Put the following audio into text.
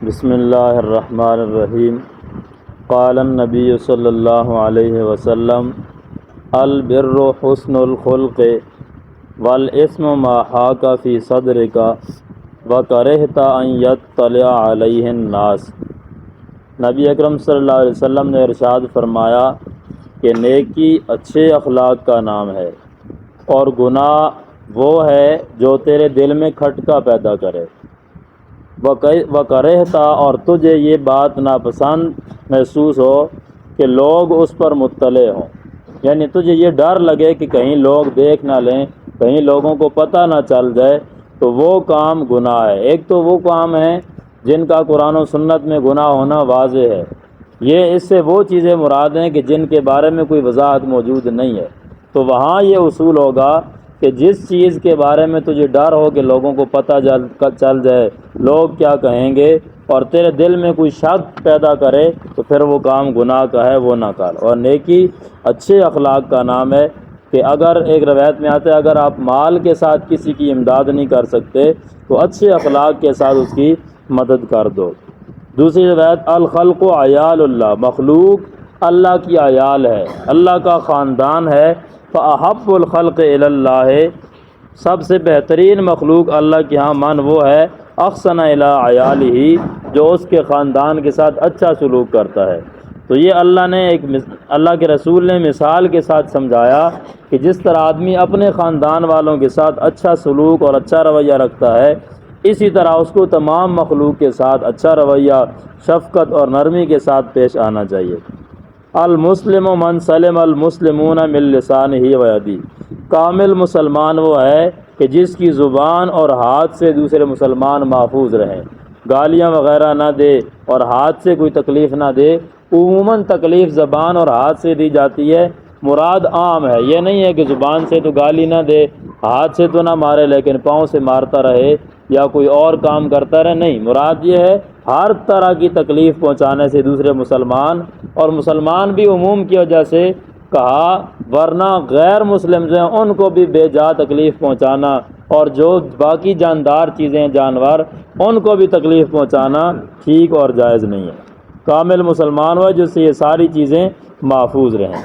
بسم اللہ الرحمن الرحیم۔ قال النبی صلی اللہ علیہ وسلم البر حسن الخلق والاسم ما حاک فی صدرک وکرہت ان یطلع علیہ الناس۔ نبی اکرم صلی اللہ علیہ وسلم نے ارشاد فرمایا کہ نیکی اچھے اخلاق کا نام ہے اور گناہ وہ ہے جو تیرے دل میں کھٹکا پیدا کرے۔ وکرہتا اور تجھے یہ بات ناپسند محسوس ہو کہ لوگ اس پر مطلع ہوں، یعنی تجھے یہ ڈر لگے کہ کہیں لوگ دیکھ نہ لیں، کہیں لوگوں کو پتہ نہ چل جائے، تو وہ کام گناہ ہے۔ ایک تو وہ کام ہے جن کا قرآن و سنت میں گناہ ہونا واضح ہے، یہ اس سے وہ چیزیں مراد ہیں کہ جن کے بارے میں کوئی وضاحت موجود نہیں ہے، تو وہاں یہ اصول ہوگا کہ جس چیز کے بارے میں تجھے ڈر ہو کہ لوگوں کو پتہ چل جائے، لوگ کیا کہیں گے، اور تیرے دل میں کوئی شک پیدا کرے، تو پھر وہ کام گناہ کا ہے، وہ نہ کر۔ اور نیکی اچھے اخلاق کا نام ہے کہ اگر ایک روایت میں آتا ہے اگر آپ مال کے ساتھ کسی کی امداد نہیں کر سکتے تو اچھے اخلاق کے ساتھ اس کی مدد کر دو۔ دوسری روایت الخلق عیال اللہ، مخلوق اللہ کی عیال ہے، اللہ کا خاندان ہے۔ فاحب الخلق الی اللہ، سب سے بہترین مخلوق اللہ کے ہاں من وہ ہے احسن الی عیالہ، جو اس کے خاندان کے ساتھ اچھا سلوک کرتا ہے۔ تو یہ اللہ کے رسول نے مثال کے ساتھ سمجھایا کہ جس طرح آدمی اپنے خاندان والوں کے ساتھ اچھا سلوک اور اچھا رویہ رکھتا ہے، اسی طرح اس کو تمام مخلوق کے ساتھ اچھا رویہ، شفقت اور نرمی کے ساتھ پیش آنا چاہیے۔ المسلم من سلم المسلمون من لسانہ و یدہ، کامل مسلمان وہ ہے کہ جس کی زبان اور ہاتھ سے دوسرے مسلمان محفوظ رہیں، گالیاں وغیرہ نہ دے اور ہاتھ سے کوئی تکلیف نہ دے۔ عموماً تکلیف زبان اور ہاتھ سے دی جاتی ہے، مراد عام ہے، یہ نہیں ہے کہ زبان سے تو گالی نہ دے، ہاتھ سے تو نہ مارے لیکن پاؤں سے مارتا رہے یا کوئی اور کام کرتا رہے، نہیں، مراد یہ ہے ہر طرح کی تکلیف پہنچانے سے دوسرے مسلمان، اور مسلمان بھی عموم کی وجہ سے کہا، ورنہ غیر مسلم جو ہیں ان کو بھی بے جا تکلیف پہنچانا، اور جو باقی جاندار چیزیں جانور ان کو بھی تکلیف پہنچانا ٹھیک اور جائز نہیں ہے۔ کامل مسلمان ہوا جس سے یہ ساری چیزیں محفوظ رہیں۔